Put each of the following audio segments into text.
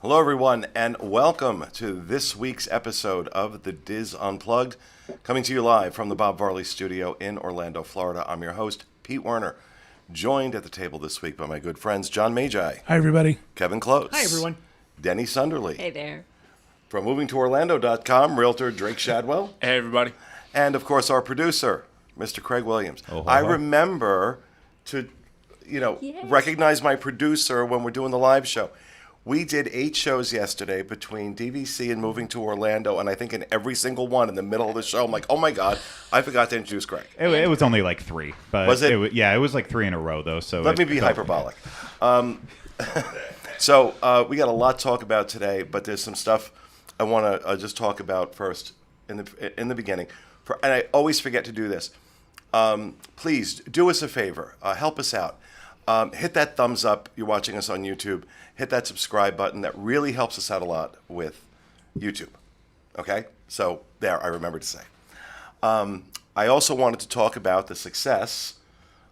Hello, everyone, and welcome to this week's episode of the Diz Unplugged, coming to you live from the Bob Varley Studio in Orlando, Florida. I'm your host, Pete Werner, joined at the table this week by my good friends John Magi. Hi, everybody. Kevin Close. Hi, everyone. Denny Sunderly. Hey there. From movingtoorlando.com, realtor Drake Shadwell. Hey, everybody. And, of course, our producer, Mr. Craig Williams. Oh, I remember to, Yes. recognize my producer when we're doing the live show. We did 8 shows yesterday between DVC and Moving to Orlando, and I think in every single one in the middle of the show, I'm like, oh my God, I forgot to introduce Craig. It was only like 3. But Was it? It was like 3 in a row, though. So Let me be hyperbolic. So we got a lot to talk about today, but there's some stuff I want to just talk about first in the beginning. And I always forget to do this. Please do us a favor. Help us out. Hit that thumbs up. You're watching us on YouTube. Hit that subscribe button. That really helps us out a lot with YouTube. Okay? So there, I remembered to say. I also wanted to talk about the success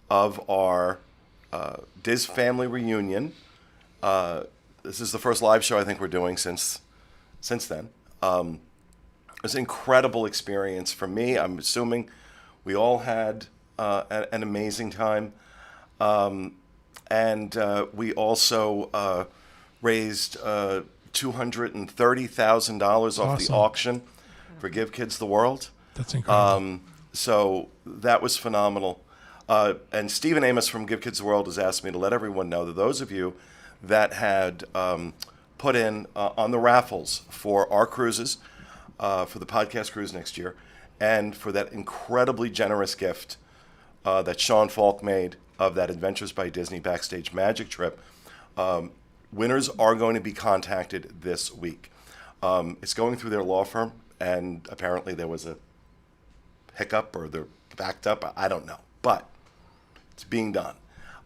of our Diz family reunion. This is the first live show I think we're doing since then. It was an incredible experience for me. I'm assuming we all had an amazing time. And we also raised $230,000 off the auction for Give Kids the World. That's incredible. So that was phenomenal. And Stephen Amos from Give Kids the World has asked me to let everyone know that those of you that had put in on the raffles for our cruises, for the podcast cruise next year, and for that incredibly generous gift that Sean Falk made of that Adventures by Disney Backstage Magic trip, winners are going to be contacted this week. It's going through their law firm, and apparently there was a hiccup or they're backed up. I don't know, but it's being done.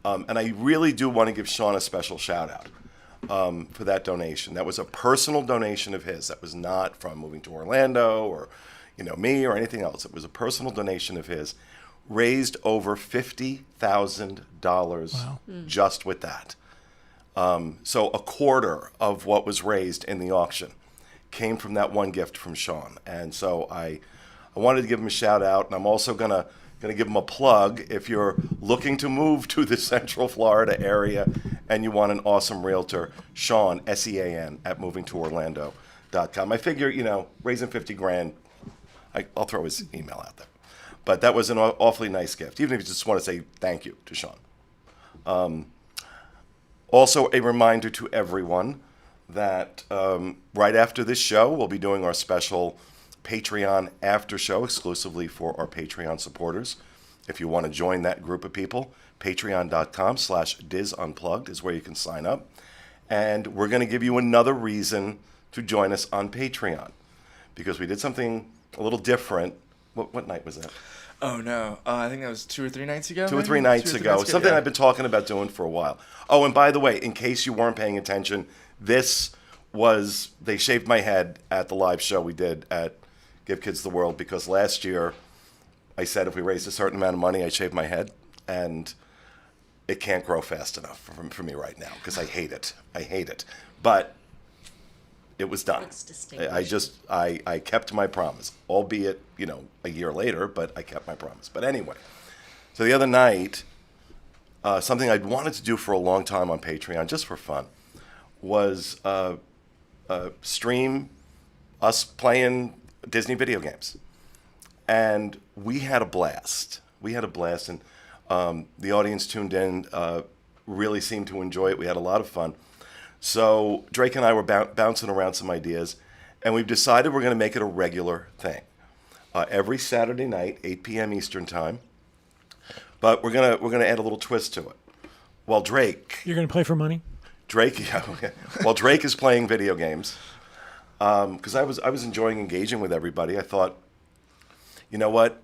And I really do want to give Sean a special shout out for that donation. That was a personal donation of his. That was not from Moving to Orlando or me or anything else. It was a personal donation of his. Raised over $50,000 just with that. So a quarter of what was raised in the auction came from that one gift from Sean. And so I wanted to give him a shout out, and I'm also gonna give him a plug. If you're looking to move to the Central Florida area and you want an awesome realtor, Sean, SEAN, at movingtoorlando.com. I figure, raising $50,000, I'll throw his email out there. But that was an awfully nice gift, even if you just want to say thank you to Sean. Also, a reminder to everyone that right after this show, we'll be doing our special Patreon after show exclusively for our Patreon supporters. If you want to join that group of people, patreon.com/DizUnplugged is where you can sign up. And we're going to give you another reason to join us on Patreon, because we did something a little different. What night was that? Oh, no. I think that was 2 or 3 nights ago. 2 or 3 nights ago. Something I've been talking about doing for a while. Oh, and by the way, in case you weren't paying attention, they shaved my head at the live show we did at Give Kids the World, because last year I said if we raised a certain amount of money, I'd shave my head, and it can't grow fast enough for me right now because I hate it. But it was done. I kept my promise, albeit, a year later, but I kept my promise. But anyway, so the other night, something I'd wanted to do for a long time on Patreon, just for fun, was stream us playing Disney video games. And we had a blast. And the audience tuned in, really seemed to enjoy it. We had a lot of fun. So Drake and I were bouncing around some ideas, and we've decided we're going to make it a regular thing. Every Saturday night, 8 p.m. Eastern time. But we're gonna add a little twist to it. While Drake, You're going to play for money? While Drake is playing video games, because I was enjoying engaging with everybody. I thought, you know what?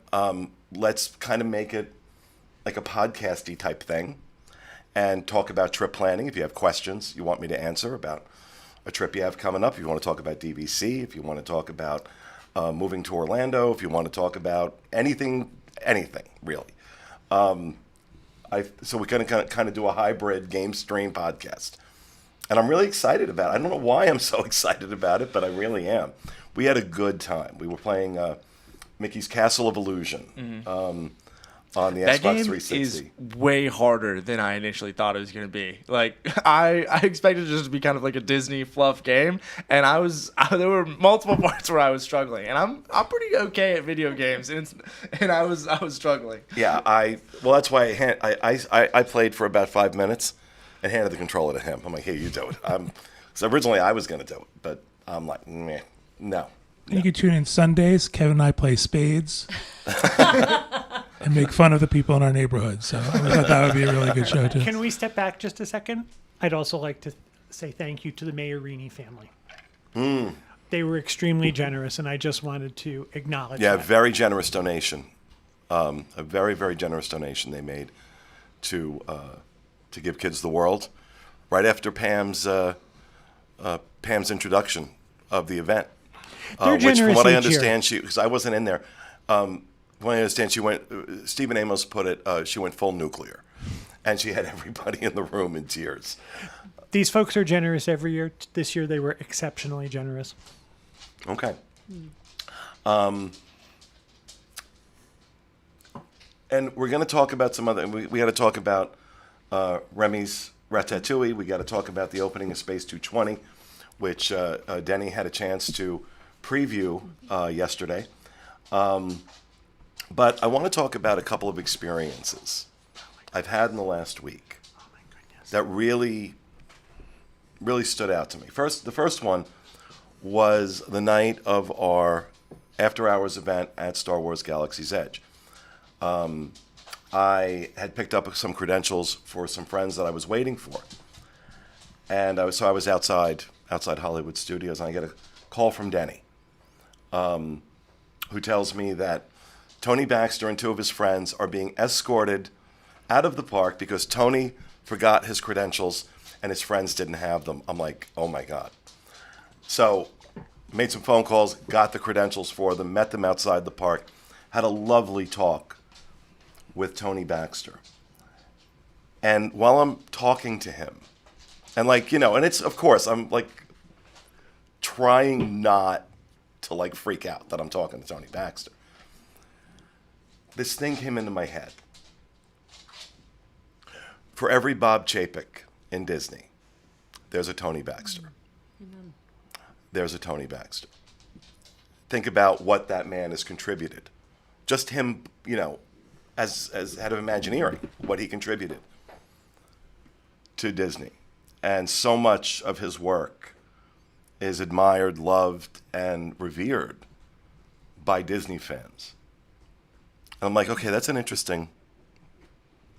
Let's kind of make it like a podcasty type thing, and talk about trip planning. If you have questions you want me to answer about a trip you have coming up, if you want to talk about DVC, if you want to talk about moving to Orlando, if you want to talk about anything really. So we're going to kind of do a hybrid game stream podcast. And I'm really excited about it. I don't know why I'm so excited about it, but I really am. We had a good time. We were playing Mickey's Castle of Illusion on the That Xbox game 360. is way harder than I initially thought it was going to be. Like, I expected it just to be kind of like a Disney fluff game, and there were multiple parts where I was struggling, and I'm pretty okay at video games, and I was struggling. Yeah, well, that's why I played for about 5 minutes and handed the controller to him. I'm like, hey, you do it. So originally I was going to do it, but I'm like, meh, no. You can tune in Sundays. Kevin and I play spades and make fun of the people in our neighborhood. So I thought that would be a really good show, too. Can we step back just a second? I'd also like to say thank you to the Mayorini family. They were extremely generous, and I just wanted to acknowledge Yeah, that. very generous donation. A very, very generous donation they made to Give Kids the World right after Pam's introduction of the event. They're Which, from generous what I each year. understand, because I wasn't in there, from what I understand, she went. Stephen Amos put it. She went full nuclear, and she had everybody in the room in tears. These folks are generous every year. This year they were exceptionally generous. Okay. And we're going to talk about some other. We got to talk about Remy's Ratatouille. We got to talk about the opening of Space 220, which Denny had a chance to preview yesterday. But I want to talk about a couple of experiences I've had in the last week that really, really stood out to me. The first one was the night of our after-hours event at Star Wars Galaxy's Edge. I had picked up some credentials for some friends that I was waiting for, and I was outside Hollywood Studios, and I get a call from Denny, who tells me that Tony Baxter and two of his friends are being escorted out of the park because Tony forgot his credentials and his friends didn't have them. I'm like, oh my God. So made some phone calls, got the credentials for them, met them outside the park, had a lovely talk with Tony Baxter. And while I'm talking to him, and and it's, of course, I'm trying not to freak out that I'm talking to Tony Baxter. This thing came into my head. For every Bob Chapek in Disney, there's a Tony Baxter. There's a Tony Baxter. Think about what that man has contributed. Just him, as head of Imagineering, what he contributed to Disney. And so much of his work is admired, loved, and revered by Disney fans. And I'm like, okay, that's an interesting,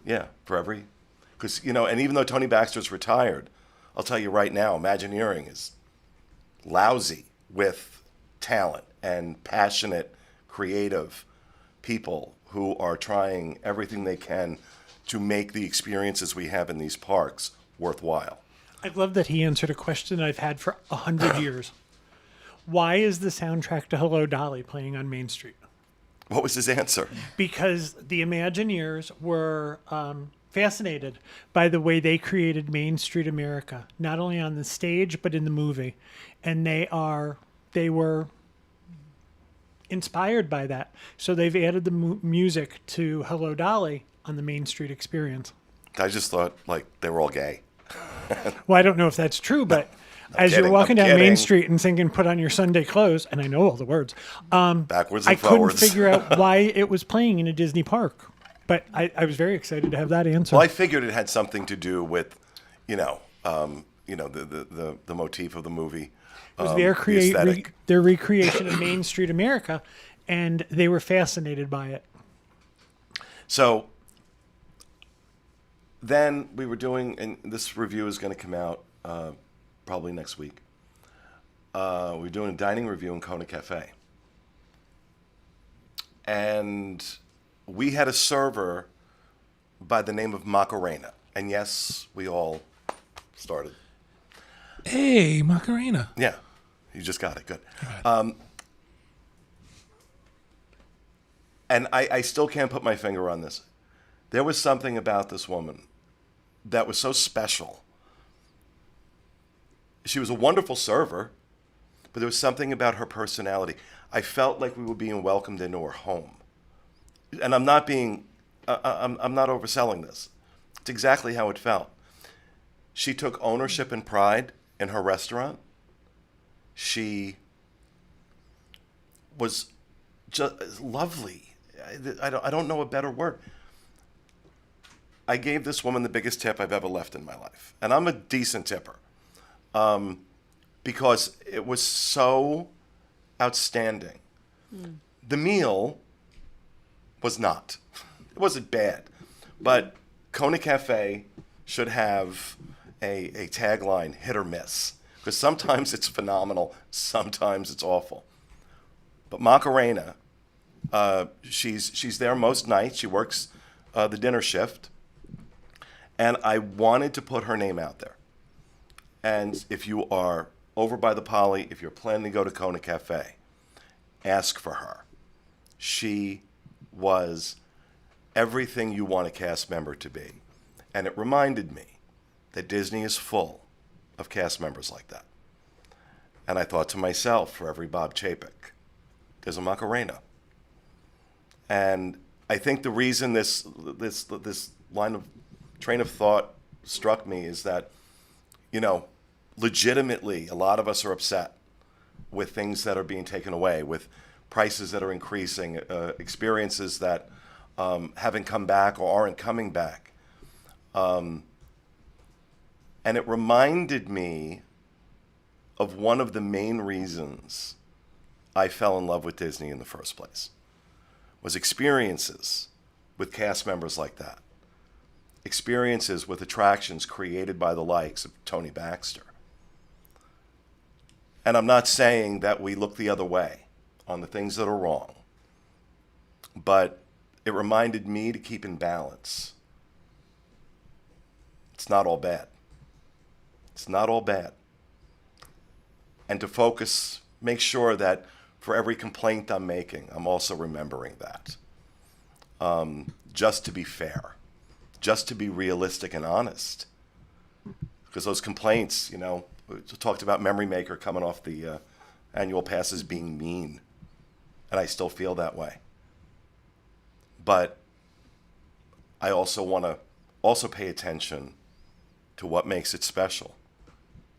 because, and even though Tony Baxter's retired, I'll tell you right now, Imagineering is lousy with talent and passionate, creative people who are trying everything they can to make the experiences we have in these parks worthwhile. I love that he answered a question I've had for 100 years. Why is the soundtrack to Hello, Dolly playing on Main Street? What was his answer? Because the Imagineers were fascinated by the way they created Main Street America, not only on the stage but in the movie, and they were inspired by that. So they've added the music to Hello, Dolly on the Main Street experience. I just thought they were all gay. Well, I don't know if that's true, but as kidding, you're walking I'm down Main kidding. Street and singing "Put on Your Sunday Clothes," and I know all the words, Backwards and I couldn't forwards. figure out why it was playing in a Disney park. But I was very excited to have that answer. Well, I figured it had something to do with, the motif of the movie. It was the aesthetic. their recreation of Main Street America, and they were fascinated by it. So then we were doing, and this review is going to come out probably next week. We're doing a dining review in Kona Cafe. And we had a server by the name of Macarena. And yes, we all started. Hey, Macarena. Yeah, you just got it. Good. And I still can't put my finger on this. There was something about this woman that was so special She was a wonderful server, but there was something about her personality. I felt like we were being welcomed into her home. And I'm not overselling this. It's exactly how it felt. She took ownership and pride in her restaurant. She was just lovely. I don't know a better word. I gave this woman the biggest tip I've ever left in my life. And I'm a decent tipper. Because it was so outstanding. The meal was not. It wasn't bad. But Kona Cafe should have a tagline, hit or miss. Because sometimes it's phenomenal, sometimes it's awful. But Macarena, she's there most nights. She works the dinner shift. And I wanted to put her name out there. And if you are over by the Poly, if you're planning to go to Kona Cafe, ask for her. She was everything you want a cast member to be. And it reminded me that Disney is full of cast members like that. And I thought to myself, for every Bob Chapek, there's a Macarena. And I think the reason this train of thought struck me is that, legitimately, a lot of us are upset with things that are being taken away, with prices that are increasing, experiences that haven't come back or aren't coming back. And it reminded me of one of the main reasons I fell in love with Disney in the first place, was experiences with cast members like that. Experiences with attractions created by the likes of Tony Baxter. And I'm not saying that we look the other way on the things that are wrong, but it reminded me to keep in balance. It's not all bad. It's not all bad. And to focus, make sure that for every complaint I'm making, I'm also remembering that. Just to be fair. Just to be realistic and honest. Because those complaints, we talked about Memory Maker coming off the annual passes being mean. And I still feel that way. But I also want to pay attention to what makes it special,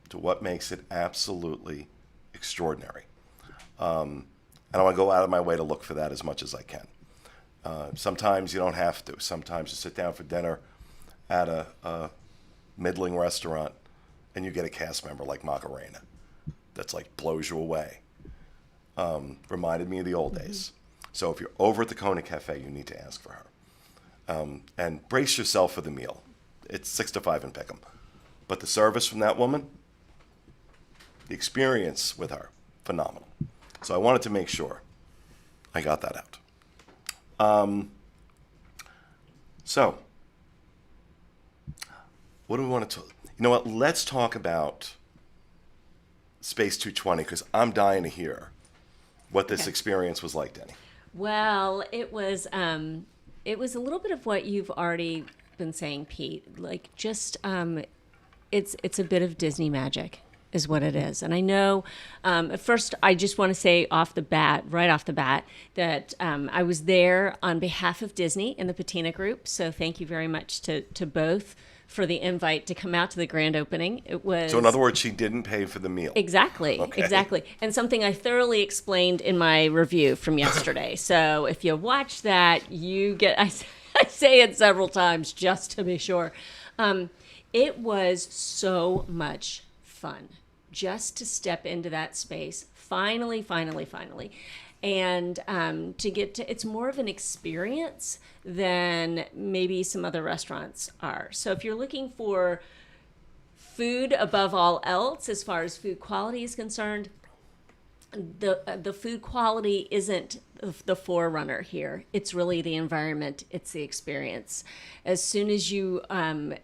to what makes it absolutely extraordinary. And I want to go out of my way to look for that as much as I can. Sometimes you don't have to. Sometimes you sit down for dinner at a middling restaurant and you get a cast member like Macarena that's like blows you away. Reminded me of the old days. So if you're over at the Kona Cafe, you need to ask for her. And brace yourself for the meal. It's 6 to 5 in Peckham. But the service from that woman, the experience with her, phenomenal. So I wanted to make sure I got that out. So, what do we want to talk? You know what? Let's talk about Space 220 because I'm dying to hear what this experience was like, Denny. Well, it was a little bit of what you've already been saying, Pete. Like just it's a bit of Disney magic. Is what it is. And I know, at first, I just want to say right off the bat, that I was there on behalf of Disney in the Patina Group. So thank you very much to both for the invite to come out to the grand opening. It was. So in other words, she didn't pay for the meal. Exactly, Okay. Exactly. And something I thoroughly explained in my review from yesterday. So if you watch that, you get, I say it several times just to be sure. It was so much fun just to step into that space finally and to get to, it's more of an experience than maybe some other restaurants are. So if you're looking for food above all else as far as food quality is concerned, the food quality isn't the forerunner here. It's really the environment. It's the experience. As soon as you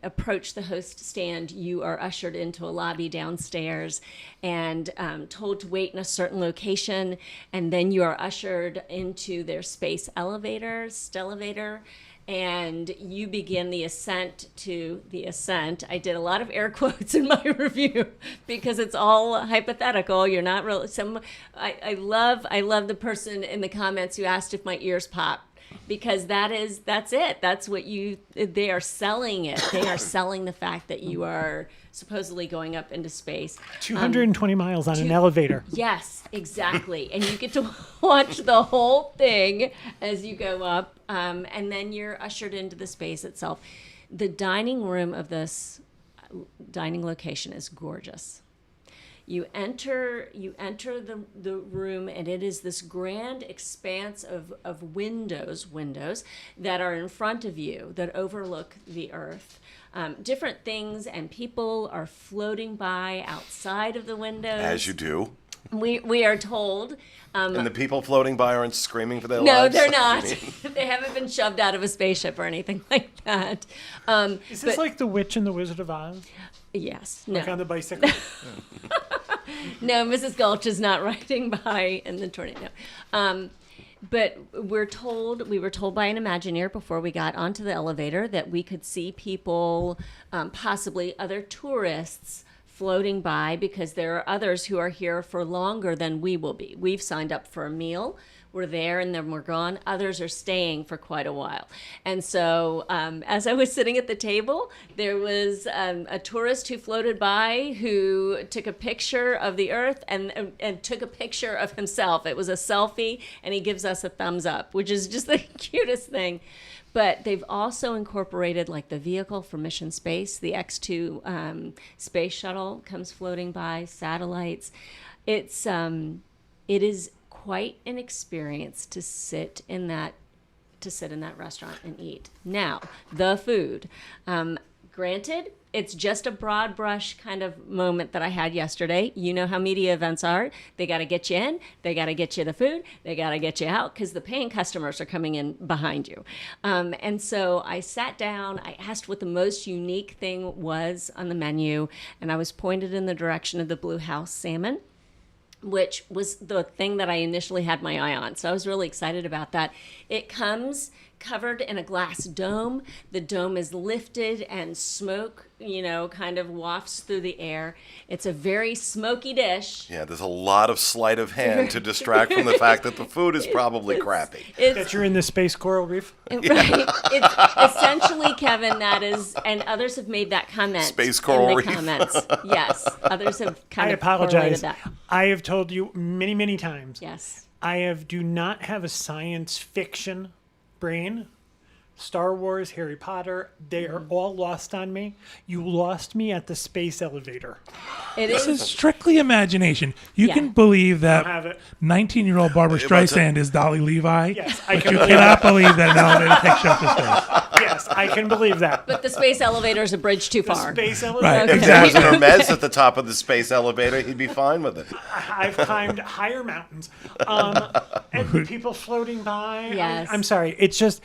approach the host stand, you are ushered into a lobby downstairs and told to wait in a certain location. And then you are ushered into their space elevator, Stellavator. and you begin the ascent to the ascent. I did a lot of air quotes in my review because it's all hypothetical. You're not really I love the person in the comments who asked if my ears popped, because that's it. That's what they are selling it. They are selling the fact that you are supposedly going up into space. 220 miles on an elevator. Yes, exactly. And you get to watch the whole thing as you go up, and then you're ushered into the space itself. The dining room of this dining location is gorgeous. You enter the room, and it is this grand expanse of windows that are in front of you that overlook the earth. Different things and people are floating by outside of the windows. As you do. We are told. And the people floating by aren't screaming for their No, lives? they're not. They haven't been shoved out of a spaceship or anything like that. Is this like the Witch and the Wizard of Oz? Yes. Like No. on the bicycle? No, Mrs. Gulch is not riding by in the tornado. But we were told by an Imagineer before we got onto the elevator that we could see people, possibly other tourists, floating by, because there are others who are here for longer than we will be. We've signed up for a meal. We're there and then we're gone. Others are staying for quite a while. And so as I was sitting at the table, there was a tourist who floated by who took a picture of the earth and took a picture of himself. It was a selfie, and he gives us a thumbs up, which is just the cutest thing. But they've also incorporated like the vehicle for mission space. The X-2 space shuttle comes floating by, satellites. It is quite an experience to sit in that restaurant and eat. Now, the food. Granted, it's just a broad brush kind of moment that I had yesterday. You know how media events are. They got to get you in. They got to get you the food. They got to get you out because the paying customers are coming in behind you. And so I sat down. I asked what the most unique thing was on the menu, and I was pointed in the direction of the Blue House salmon, which was the thing that I initially had my eye on. So I was really excited about that. It comes covered in a glass dome. The dome is lifted and smoke, kind of wafts through the air. It's a very smoky dish. Yeah, there's a lot of sleight of hand to distract from the fact that the food is probably crappy. That you're in the space coral reef? Right. It's essentially, Kevin, that is, and others have made that comment Space coral in the reef. comments. Yes, others have kind I of apologize. correlated that. I have told you many, many times. Yes. Do not have a science fiction brain. Star Wars, Harry Potter, they are all lost on me. You lost me at the space elevator. This is strictly imagination. You Yeah. can believe Have that it. 19-year-old Barbara Streisand is Dolly Levi, Yes, I but can you believe cannot believe that an elevator takes you up to space. Yes, I can believe that. But the space elevator is a bridge too The far. space Right. elevator. If there was an Hermes at the top of the space elevator, he'd be fine with it. I've climbed higher mountains. And people floating by. Yes. I'm sorry. It's just,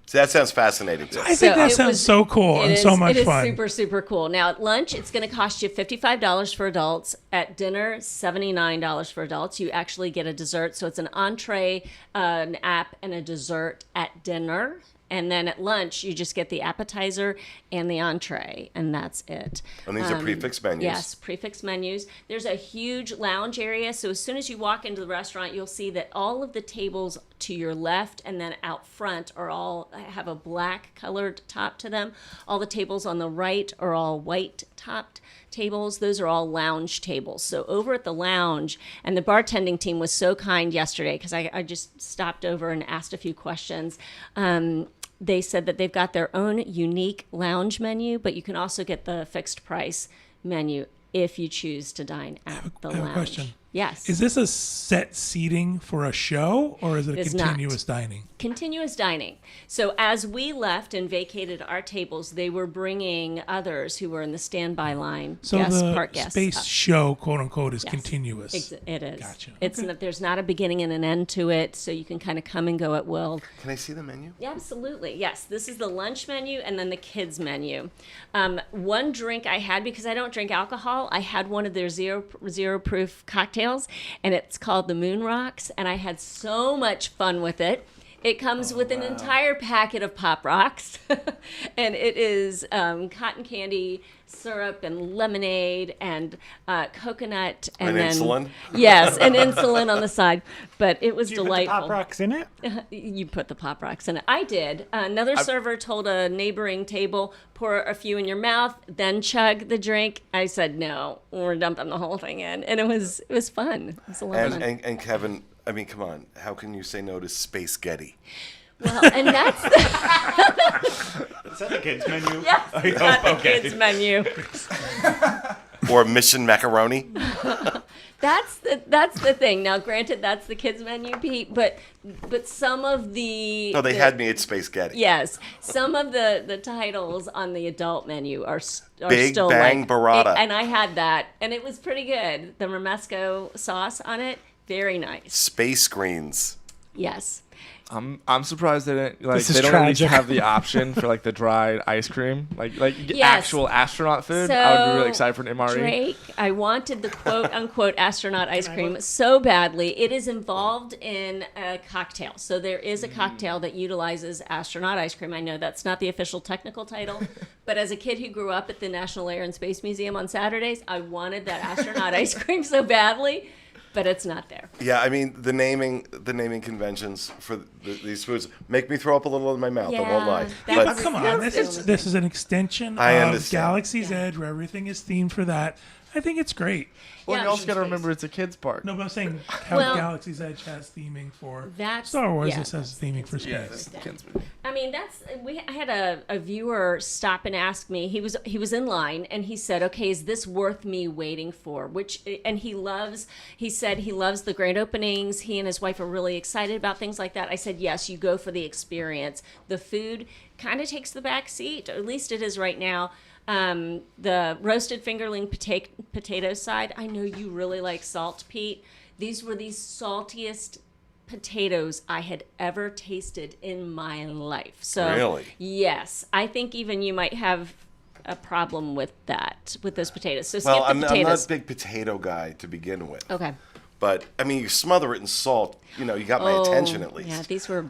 So that sounds fascinating too. I think that it sounds was- so cool and so much It is fun. super, super cool. Now, at lunch, it's going to cost you $55 for adults. At dinner, $79 for adults. You actually get a dessert. So it's an entree, an app, and a dessert at dinner. And then at lunch, you just get the appetizer and the entree, and that's it. And these are prefix menus. Yes, prefix menus. There's a huge lounge area. So as soon as you walk into the restaurant, you'll see that all of the tables to your left and then out front are all have a black colored top to them. All the tables on the right are all white topped tables. Those are all lounge tables. So over at the lounge, and the bartending team was so kind yesterday because I just stopped over and asked a few questions. They said that they've got their own unique lounge menu, but you can also get the fixed price menu if you choose to dine at the I have a lounge. question. Yes. Is this a set seating for a show, or is it a It's not. continuous dining? Continuous dining. So as we left and vacated our tables, they were bringing others who were in the standby line, So guests, the park guests. space up. show, quote unquote, is Yes. continuous. It is. Gotcha. It's not, there's not a beginning and an end to it, so you can kind of come and go at will. Can I see the menu? Yeah, absolutely. Yes, this is the lunch menu and then the kids menu. One drink I had, because I don't drink alcohol, I had one of their zero proof cocktails, and it's called the Moon Rocks, and I had so much fun with it. It comes with an entire packet of Pop Rocks, and it is cotton candy, syrup, and lemonade, and coconut, and then insulin? Yes, and insulin on the side. But it was Do you delightful. put the Pop Rocks in it? You put the Pop Rocks in it. I did. Another server told a neighboring table, pour a few in your mouth, then chug the drink. I said, no, we're dumping the whole thing in. And it was fun. It was a lot of fun. And Kevin, I mean, come on. How can you say no to Space Getty? Well, and that's Is that the kids menu? yes, Oh, not the okay. kids menu. Or Mission Macaroni? That's the thing. Now, granted, that's the kids menu, Pete, but some of the No, they had me at Space Getty. Yes, some of the titles on the adult menu are Big still Bang like, Burrata. and I had that, and it was pretty good. The romesco sauce on it, very nice. Space Greens. Yes. I'm surprised they didn't like This is they don't at least tragic. have the option for like the dried ice cream, like Yes. actual astronaut food. I would be really excited for an MRE. Drake, I wanted the quote unquote astronaut ice cream so badly. It is involved in a cocktail. So there is a cocktail that utilizes astronaut ice cream. I know that's not the official technical title, but as a kid who grew up at the National Air and Space Museum on Saturdays, I wanted that astronaut ice cream so badly, but it's not there. Yeah, I mean the naming conventions for these foods make me throw up a little in my mouth. I won't lie. Yeah, But Come on, this is an extension I of understand. Galaxy's Edge, where everything is themed for that. I think it's great. Well, Yeah. you also got to remember it's a kids park. No, but I'm saying how Well, Galaxy's Edge has theming for That's- Star Wars. yeah, This has theming for space. Yeah, it's kids movie. I mean, I had a viewer stop and ask me. He was in line and he said, "Okay, is this worth me waiting for?" And he said he loves the grand openings. He and his wife are really excited about things like that. I said, "Yes, you go for the experience. The food kind of takes the back seat, or at least it is right now." The roasted fingerling potato side, I know you really like salt, Pete. These were the saltiest potatoes I had ever tasted in my life. So Really? yes, I think even you might have a problem with those potatoes. So skip well, the I'm not potatoes. a big potato guy to begin with. Okay. But I mean, you smother it in salt. You know, you got my attention at least. Yeah, these were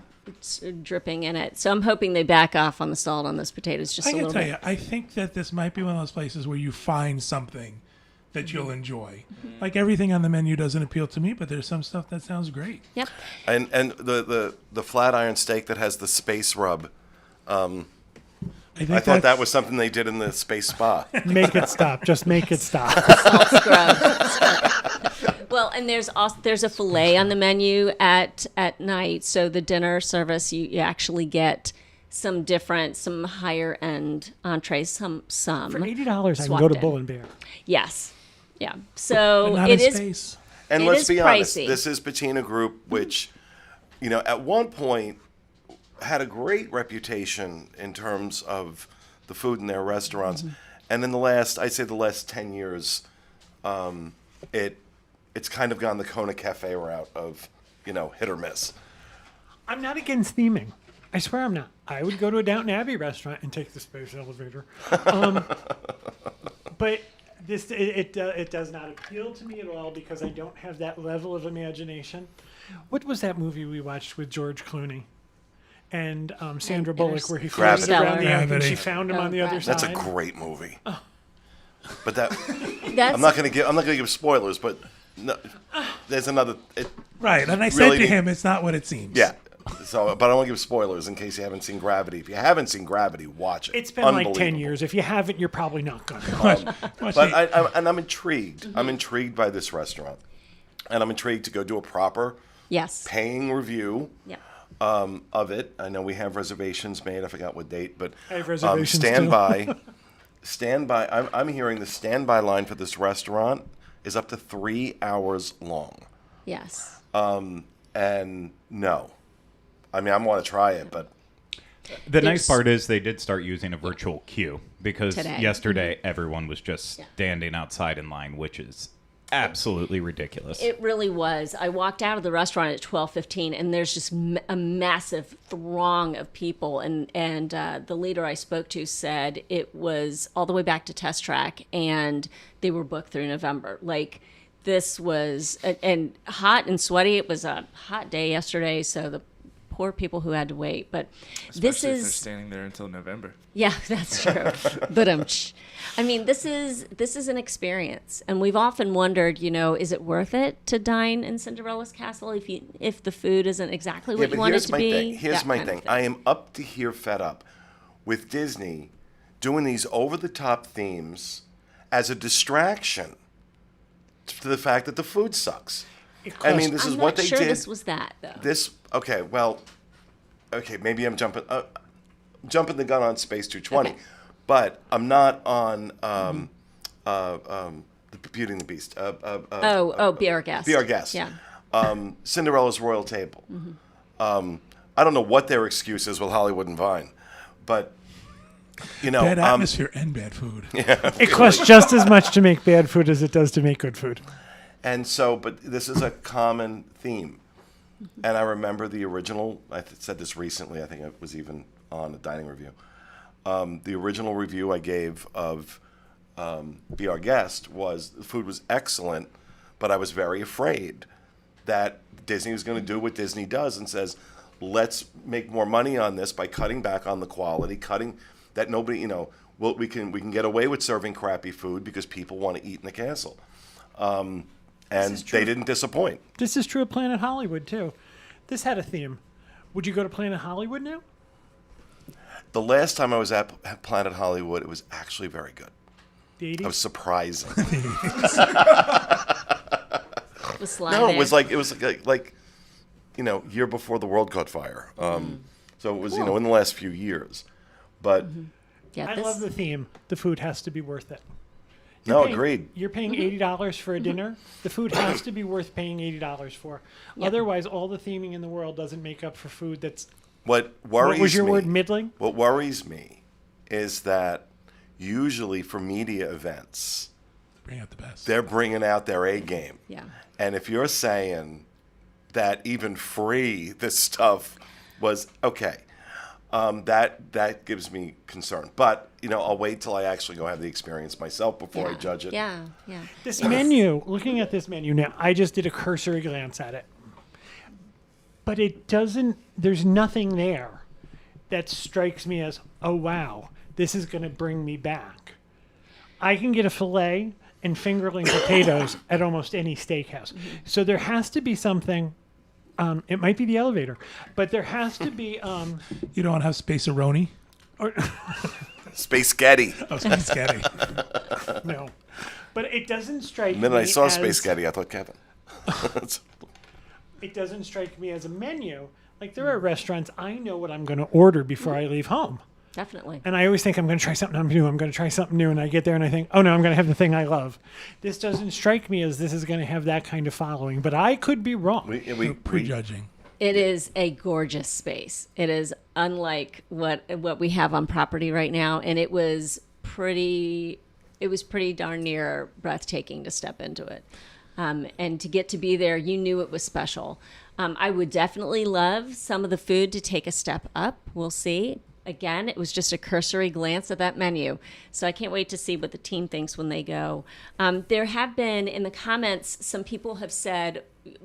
dripping in it. So I'm hoping they back off on the salt on those potatoes just I a can little tell bit. you, I think that this might be one of those places where you find something that you'll enjoy. Like everything on the menu doesn't appeal to me, but there's some stuff that sounds great. Yep. And the flat iron steak that has the space rub. I I thought that was something they did in the space spa. Make it stop. Just make it stop. Salt scrub. Well, and there's a fillet on the menu at night. So the dinner service, you actually get some higher end entrees, some For $80, I can swapped go to in. Bull and Bear. Yes, yeah. So But not it in is. space. And It let's is be honest, pricey. this is Patina Group, which, you know, at one point had a great reputation in terms of the food in their restaurants. And in the last 10 years, it's kind of gone the Kona Cafe route of, you know, hit or miss. I'm not against theming. I swear I'm not. I would go to a Downton Abbey restaurant and take the space elevator. But it does not appeal to me at all because I don't have that level of imagination. What was that movie we watched with George Clooney and Sandra Bullock where he floated Gravity. around the earth and Gravity. she found him on the other Gravity. side? That's a great movie. But that That's, I'm not going to give spoilers, but no, there's another. Right, and I really said to need- him, it's not what it seems. Yeah. So, but I don't want to give spoilers in case you haven't seen Gravity. If you haven't seen Gravity, watch it. It's been like 10 Unbelievable. years. If you haven't, you're probably not going to. Watch But it. I'm intrigued. I'm intrigued by this restaurant, and I'm intrigued to go do a proper yes. paying review Yep. of it. I know we have reservations made. I forgot what date, but I have reservations stand too. by. Stand by. I'm hearing the standby line for this restaurant is up to 3 hours long, Yes. and no, I mean I want to try it, but The nice There's- part is they did start using a virtual queue because Today. yesterday everyone was just Yeah. standing outside in line, which is absolutely ridiculous. It really was. I walked out of the restaurant at 12:15, and there's just a massive throng of people. And the leader I spoke to said it was all the way back to Test Track, and they were booked through November. Like this was and hot and sweaty. It was a hot day yesterday, so the poor people who had to wait. But Especially this if they're is standing there until November. yeah, that's true. But I mean, this is an experience, and we've often wondered, is it worth it to dine in Cinderella's castle if the food isn't exactly what you want it to be? Here's That my kind of thing. I am up to here fed up with Disney doing these over-the-top themes as a distraction to the fact that the food sucks. I mean, this is I'm what not they sure did. this was that though. Maybe I'm jumping the gun on Space 220, but I'm not on the Beauty and the Beast. Be Our Guest. Be Our Guest. Yeah. Cinderella's Royal Table. I don't know what their excuse is with Hollywood and Vine, but Bad atmosphere and bad food. It costs just as much to make bad food as it does to make good food. And so, but this is a common theme. And I remember the original, I said this recently, I think it was even on a dining review. The original review I gave of Be Our Guest was the food was excellent, but I was very afraid that Disney was going to do what Disney does and says, let's make more money on this by cutting back on the quality, cutting that nobody, we can get away with serving crappy food because people want to eat in the castle. And they didn't disappoint. This is true of Planet Hollywood, too. This had a theme. Would you go to Planet Hollywood now? The last time I was at Planet Hollywood, it was actually very good. The 80s? It was surprising. The slide No, there. it was like year before the world caught fire. So it was in the last few years. But Yeah, I love the theme. The food has to be worth it. no, Paying- agreed. You're paying $80 for a dinner. The food has to be worth paying $80 for. Otherwise, all the theming in the world doesn't make up for food that's... What worries What was your me, word, middling? What worries me is that usually for media events, Bring out the best. they're bringing out their A game. Yeah. And if you're saying that even free, this stuff was okay, that gives me concern. But I'll wait till I actually go have the experience myself before I judge it. Yeah. This menu, looking at this menu now, I just did a cursory glance at it. But it doesn't, there's nothing there that strikes me as, oh, wow, this is going to bring me back. I can get a filet and fingerling potatoes at almost any steakhouse. So there has to be something, it might be the elevator, but there has to be... You don't want to have Space-A-Roni? Space Getty. Oh, Space-Getty. no. But it doesn't strike The me minute I saw as... Space Getty, I thought Kevin. It doesn't strike me as a menu. Like, there are restaurants, I know what I'm going to order before I leave home. Definitely. And I always think I'm going to try something new. I'm going to try something new. And I get there and I think, oh, no, I'm going to have the thing I love. This doesn't strike me as this is going to have that kind of following. But I could be wrong. We Prejudging. It is a gorgeous space. It is unlike what we have on property right now, and it was pretty darn near breathtaking to step into it. And to get to be there, you knew it was special. I would definitely love some of the food to take a step up. We'll see. Again, it was just a cursory glance at that menu. So I can't wait to see what the team thinks when they go. There have been, in the comments, some people have said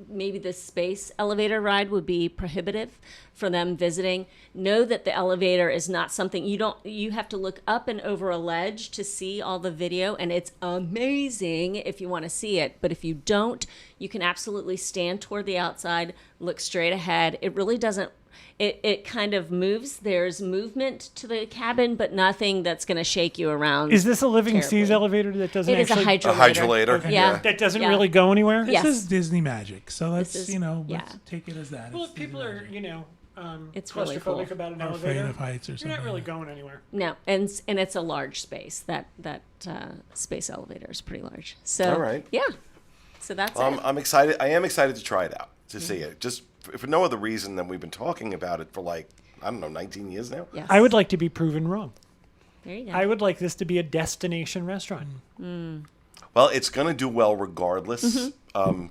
maybe the space elevator ride would be prohibitive for them visiting. Know that the elevator is not something you have to look up and over a ledge to see all the video, and it's amazing if you want to see it. But if you don't, you can absolutely stand toward the outside, look straight ahead. It really doesn't. It kind of moves. There's movement to the cabin, but nothing that's going to shake you around. Is this a living terribly. seas elevator that doesn't It is a actually... hydrolator. hydrolator. Yeah. That doesn't Yeah. really go anywhere? This Yes. is Disney magic. So let's, is- let's yeah. take it as that. Well, It's if people Disney are, magic. It's really cool. claustrophobic about an Or afraid elevator, of heights or you're something. not really going anywhere. No, and it's a large space. That space elevator is pretty large. So All right. yeah. So that's it. I'm excited. I am excited to try it out, to see it. Just for no other reason than we've been talking about it for 19 years now. Yes. I would like to be proven wrong. There you go. I would like this to be a destination restaurant. Well, it's going to do well regardless. Mm-hmm.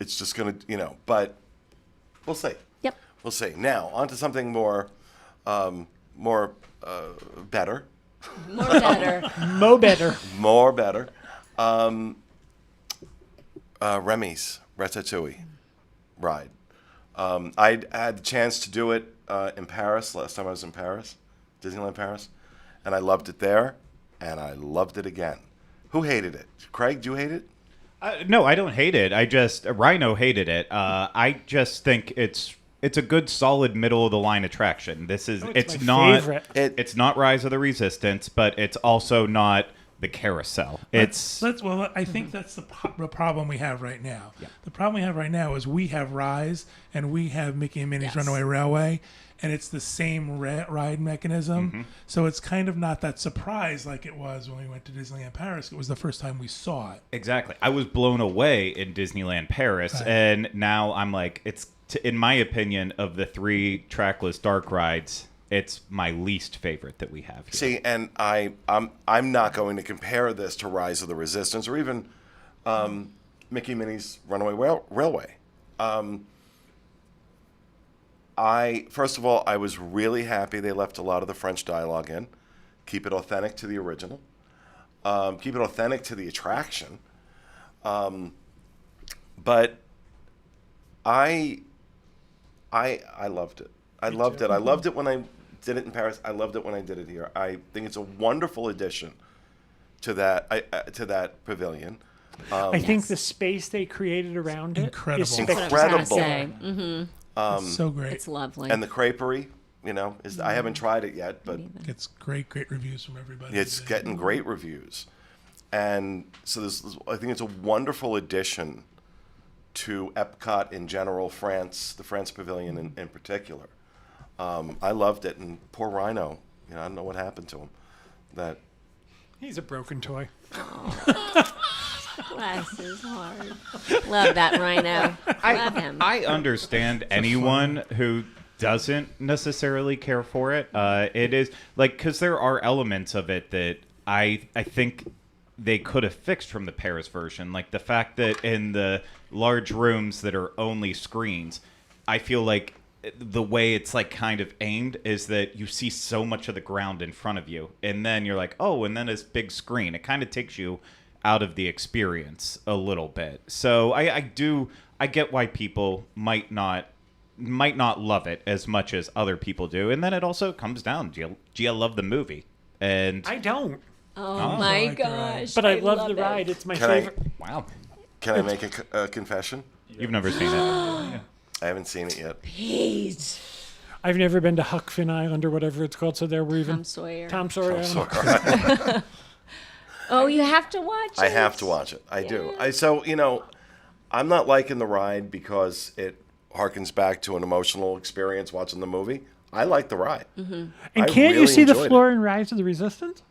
It's just going to, but we'll see. Yep. We'll see. Now, on to something more better. More better. Mo better. More better. Remy's Ratatouille ride. I had the chance to do it in Paris last time I was in Paris, Disneyland Paris, and I loved it there, and I loved it again. Who hated it? Craig, do you hate it? No, I don't hate it. Rhino hated it. I just think it's a good, solid, middle of the line attraction. This is it's my not favorite. it's not Rise of the Resistance, but it's also not the carousel. I think that's the problem we have right now. Yeah. The problem we have right now is we have Rise and we have Mickey and Minnie's Yes. Runaway Railway, and it's the same ride mechanism. Mm-hmm. So it's kind of not that surprise like it was when we went to Disneyland Paris. It was the first time we saw it. Exactly. I was blown away in Disneyland Paris, Right. and now I'm like, in my opinion, of the 3 trackless dark rides, it's my least favorite that we have here. See, and I'm not going to compare this to Rise of the Resistance or even Mickey and Minnie's Runaway Railway. First of all, I was really happy they left a lot of the French dialogue in. Keep it authentic to the original. Keep it authentic to the attraction. But I loved it. I loved it. I loved it when I did it in Paris. I loved it when I did it here. I think it's a wonderful addition to that pavilion. I think the space they created around it Incredible. is That's what I was gonna spectacular. say. It's so great. It's lovely. And the creperie, I haven't tried it yet, but Gets great reviews from everybody. it's getting great reviews. And so I think it's a wonderful addition to Epcot in general, the France Pavilion in particular. I loved it, and poor Rhino, I don't know what happened to him. He's a broken toy. Bless his heart. Love that Rhino. Love him. I understand anyone who doesn't necessarily care for it. It is because there are elements of it that I think they could have fixed from the Paris version, like the fact that in the large rooms that are only screens, I feel like the way it's kind of aimed is that you see so much of the ground in front of you, and then you're like, oh, and then this big screen. It kind of takes you out of the experience a little bit. So I get why people might not love it as much as other people do, and then it also comes down, do you love the movie? And I don't, Oh my like the ride. gosh. but I love the it. ride. It's my Can I- favorite. wow, Can I make a confession? you've never seen it. I haven't seen it yet. Pete. I've never been to Huck Finn Island or whatever it's called, so there were even Tom Sawyer. Tom Sawyer. So Island. Oh, you have to watch it. I have to watch it. I do. I'm not liking the ride because it harkens back to an emotional experience watching the movie. I like the ride. And I can't you really see the enjoyed floor in Rise of the Resistance?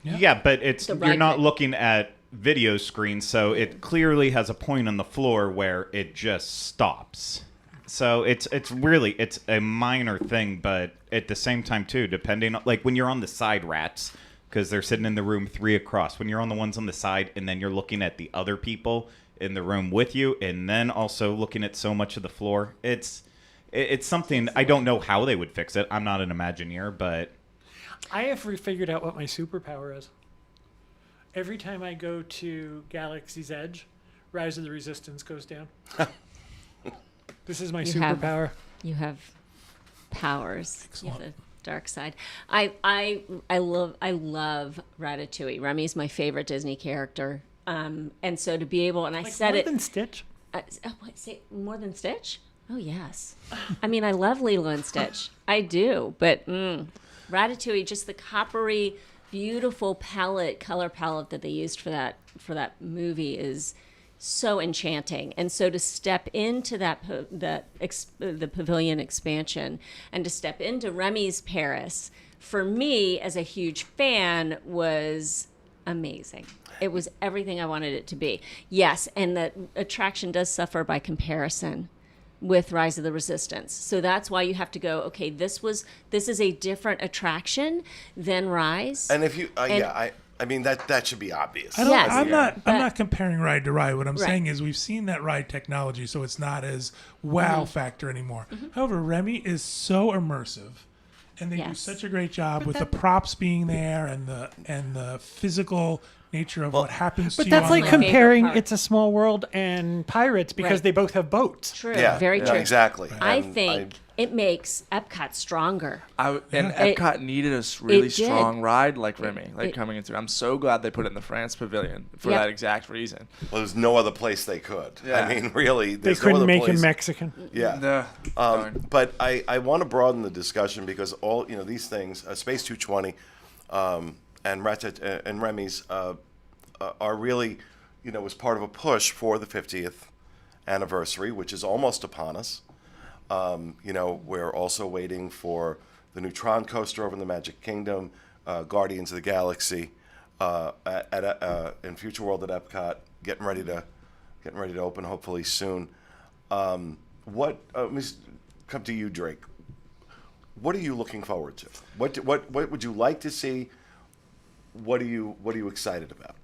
Yeah, but The you're ride not thing. looking at video screens, so it clearly has a point on the floor where it just stops. So it's a minor thing, but at the same time too, depending on when you're on the side rats, because they're sitting in the room 3 across. When you're on the ones on the side, and then you're looking at the other people in the room with you, and then also looking at so much of the floor, it's something. I don't know how they would fix it. I'm not an Imagineer, but I have figured out what my superpower is. Every time I go to Galaxy's Edge, Rise of the Resistance goes down. This is my You have- superpower. You have powers. You have the dark side. I love Ratatouille. Remy's my favorite Disney character. And so to be able, and I said more it. than Stitch. Say more than Stitch? Oh yes. I mean, I love Lilo and Stitch. I do, but Ratatouille, just the coppery, beautiful color palette that they used for that movie is so enchanting. And so to step into the pavilion expansion and to step into Remy's Paris, for me as a huge fan, was amazing. It was everything I wanted it to be. Yes, and the attraction does suffer by comparison with Rise of the Resistance. So that's why you have to go, okay, this is a different attraction than Rise. And if you, I mean that should be obvious. Yes. I'm But- not comparing ride to ride. What I'm Right. saying is we've seen that ride technology, so it's not as wow factor anymore. However, Remy is so immersive And they do Yes. such a great job with the props being there and the physical nature of what happens to But you. that's on like the com- ride. comparing part. It's a Small World and Pirates because Right. they both have boats. True. Yeah, Very yeah, true. exactly. I And think it makes Epcot stronger. Epcot needed a really It did. strong ride like Remy, like it- coming into. I'm so glad they put it in the France Pavilion for Yep. that exact reason. well, there's no other place they could. Yeah. I mean, really, They there's no couldn't other make place. him Mexican. Yeah. Darn. But I want to broaden the discussion because all these things, Space 220, and Remy's are really, was part of a push for the 50th anniversary, which is almost upon us. We're also waiting for the new Tron coaster over in the Magic Kingdom, Guardians of the Galaxy, in Future World at Epcot, getting ready to open hopefully soon. Let me come to you, Drake. What are you looking forward to? What would you like to see? What are you excited about?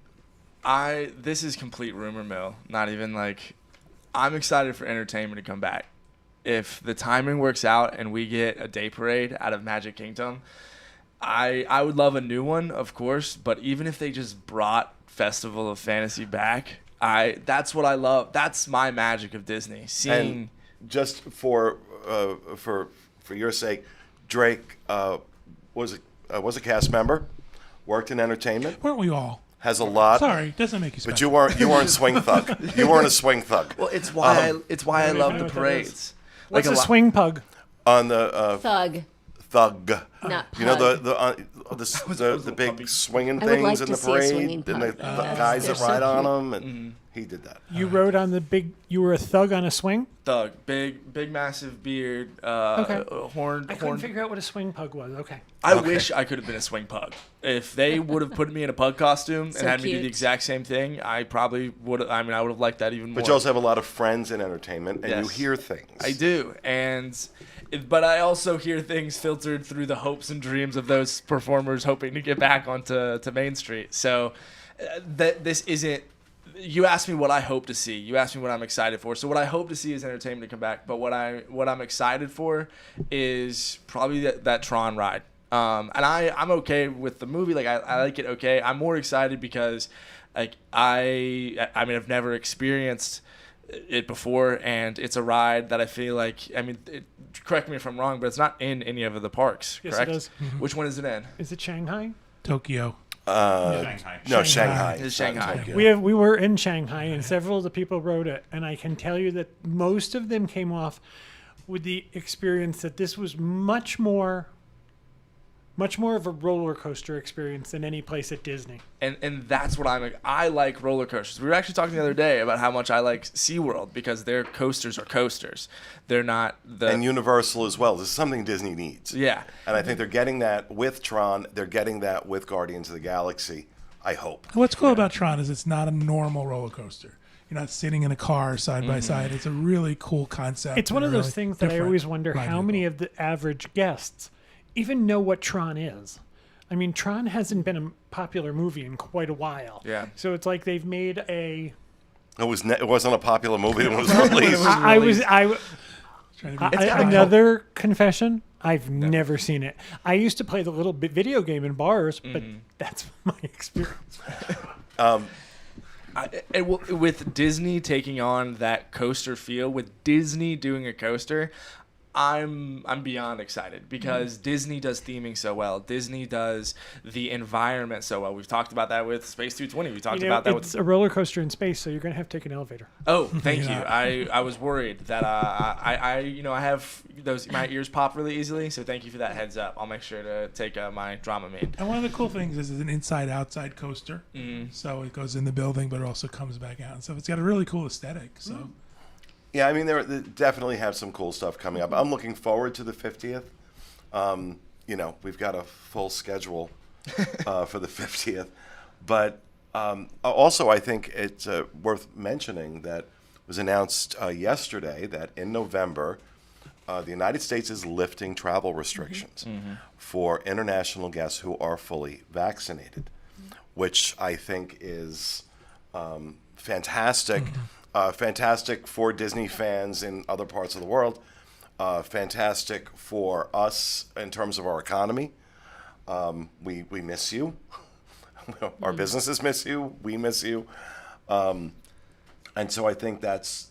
This is complete rumor mill. Not even like, I'm excited for entertainment to come back. If the timing works out and we get a day parade out of Magic Kingdom, I would love a new one, of course. But even if they just brought Festival of Fantasy back, that's what I love. That's my magic of Disney. Seeing And just for your sake, Drake was a cast member, worked in entertainment, Weren't we all? has a lot. Sorry, doesn't make you special. But you weren't swing thug. You weren't a swing thug. well, it's why I even love know the what that parades. What's a lot- swing pug? On the Thug, thug. not You know pug. the big swinging I would things like in to the see a parade swinging and the pug. guys They're that so ride on cute. them, and he did that. You rode on the big. You were a thug on a swing. Thug, big, massive beard, Okay. horned. I couldn't figure out what a swing pug was. Okay. I wish I could have been a swing pug. If they would have put me in a pug costume and So had me do cute. the exact same thing, I probably would. I would have liked that even more. But you also have a lot of friends in entertainment, and you Yes. hear things. I do, but I also hear things filtered through the hopes and dreams of those performers hoping to get back onto Main Street. So this isn't. You asked me what I hope to see. You asked me what I'm excited for. So what I hope to see is entertainment to come back. But what I'm excited for is probably that Tron ride. And I'm okay with the movie. Like I like it. Okay. I'm more excited because like I've never experienced it before, and it's a ride that I feel like correct me if I'm wrong, but it's not in any of the parks. Yes, it Correct? is. Which one is it in? Is it Shanghai? Tokyo. Shanghai. No, Shanghai. Shanghai. It's Shanghai. Tokyo. We were in Shanghai, and several of the people rode it, and I can tell you that most of them came off with the experience that this was much more of a roller coaster experience than any place at Disney. And that's what I like roller coasters. We were actually talking the other day about how much I like SeaWorld because their coasters are coasters. They're not And Universal as well. This is something Disney needs. yeah. And I think they're getting that with Tron. They're getting that with Guardians of the Galaxy. I hope. What's cool about Tron is it's not a normal roller coaster. You're not sitting in a car side by side. It's a really cool concept. It's one and of a those really things that I different always wonder ride how many vehicle. of the average guests even know what Tron is. I mean, Tron hasn't been a popular movie in quite a while. Yeah. So it's like they've made a. It wasn't a popular movie when it was released. Trying to be- Another confession. I've never seen it. I used to play the little video game in bars, but that's my experience. With Disney taking on that coaster feel, with Disney doing a coaster, I'm beyond excited because Disney does theming so well. Disney does the environment so well. We've talked about that with Space 220. We talked about that It's a roller coaster in space, so you're going to have to take an elevator. Oh, thank you. Yeah. I was worried that I have my ears pop really easily. So thank you for that heads up. I'll make sure to take my Dramamine. And one of the cool things is it's an inside-outside coaster. So it goes in the building, but it also comes back out. And so it's got a really cool aesthetic. So Yeah, I mean, they definitely have some cool stuff coming up. I'm looking forward to the 50th. We've got a full schedule for the 50th. But also, I think it's worth mentioning that it was announced yesterday that in November, the United States is lifting travel restrictions for international guests who are fully vaccinated, which I think is fantastic. Fantastic for Disney fans in other parts of the world. fantastic for us in terms of our economy. We miss you. Our businesses miss you. We miss you. And so I think that's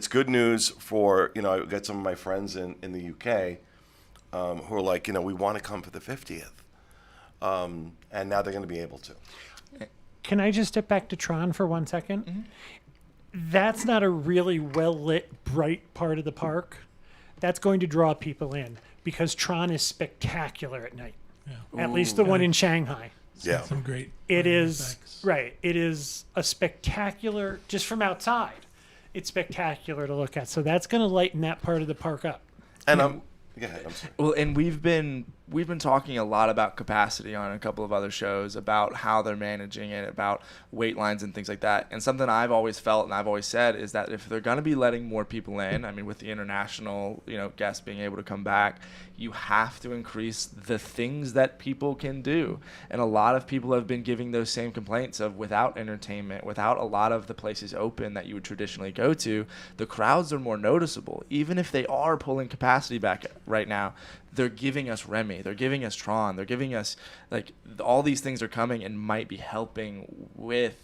good news for, I got some of my friends in the UK who are like, we want to come for the 50th. And now they're going to be able to. Can I just step back to Tron for 1 second? Mm-hmm. That's not a really well-lit, bright part of the park. That's going to draw people in because Tron is spectacular at night. Yeah. At least the one in Shanghai. Yeah. Some great. It is, effects. right. It is a spectacular, just from outside, it's spectacular to look at. So that's going to lighten that part of the park up. And go ahead. I'm sorry. Well, and we've been talking a lot about capacity on a couple of other shows, about how they're managing it, about wait lines and things like that. And something I've always felt and I've always said is that if they're going to be letting more people in, I mean, with the international, guests being able to come back, you have to increase the things that people can do. And a lot of people have been giving those same complaints of without entertainment, without a lot of the places open that you would traditionally go to, the crowds are more noticeable. Even if they are pulling capacity back right now, they're giving us Remy, they're giving us Tron, they're giving us, all these things are coming and might be helping with,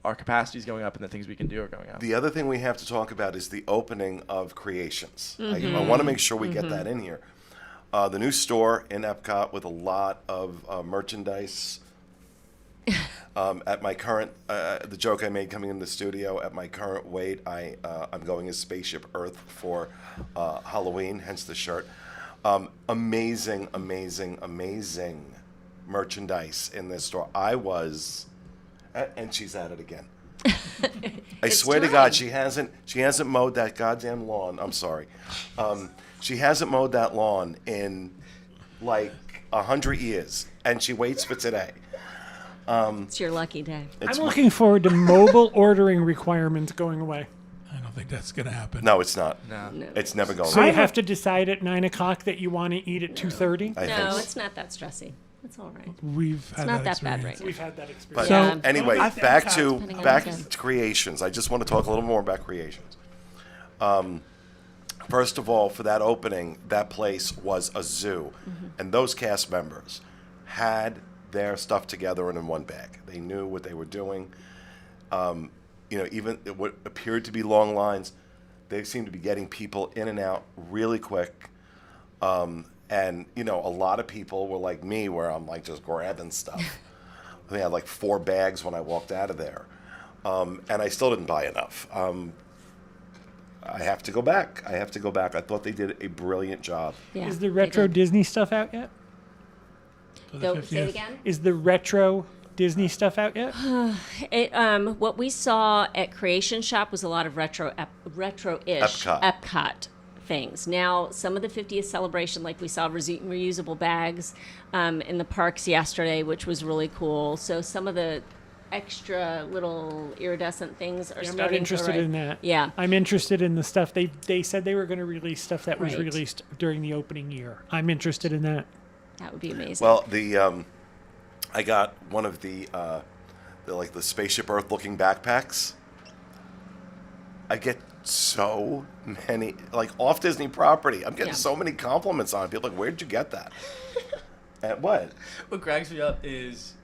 our capacity is going up and the things we can do are going up. The other thing we have to talk about is the opening of Creations. I want to make sure we get that in here. The new store in Epcot with a lot of merchandise. At my current, the joke I made coming in the studio, at my current weight, I'm going as Spaceship Earth for Halloween, hence the shirt. Amazing merchandise in this store. And she's at it again. I swear to God, she hasn't mowed that goddamn lawn. I'm sorry. She hasn't mowed that lawn in 100 years, and she waits for today. It's your lucky day. I'm looking forward to mobile ordering requirements going away. I don't think that's going to happen. No, it's not. No. It's never going So to you have to decide at 9 o'clock that you want to eat at 2:30. I think No, so. it's not that stressy. It's all right. We've had not that that bad experience. right We've had that experience. But Yeah. anyway, I think back Depending on to weekend. Creations. I just want to talk a little more about Creations. First of all, for that opening, that place was a zoo, and those cast members had their stuff together and in one bag. They knew what they were doing. Even what appeared to be long lines, they seemed to be getting people in and out really quick. And, a lot of people were like me, where I'm just grabbing stuff. They had 4 bags when I walked out of there. And I still didn't buy enough. I have to go back. I thought they did a brilliant job. Yeah, Is the they retro did. Disney stuff out yet? For the Say it 50th. again. Is the retro Disney stuff out yet? What we saw at Creation Shop was a lot of retro-ish Epcot things. Now, some of the 50th celebration, like we saw reusable bags in the parks yesterday, which was really cool. So some of the extra little iridescent things are I'm starting not interested to in that. Yeah. I'm interested in the stuff they said they were going to release stuff that was Right. released during the opening year. I'm interested in that. That would be amazing. Well, I got one of the Spaceship Earth looking backpacks. I get so many, off Disney property. I'm getting Yeah. so many compliments on it. People are like, where'd you get that? At what? What cracks me up is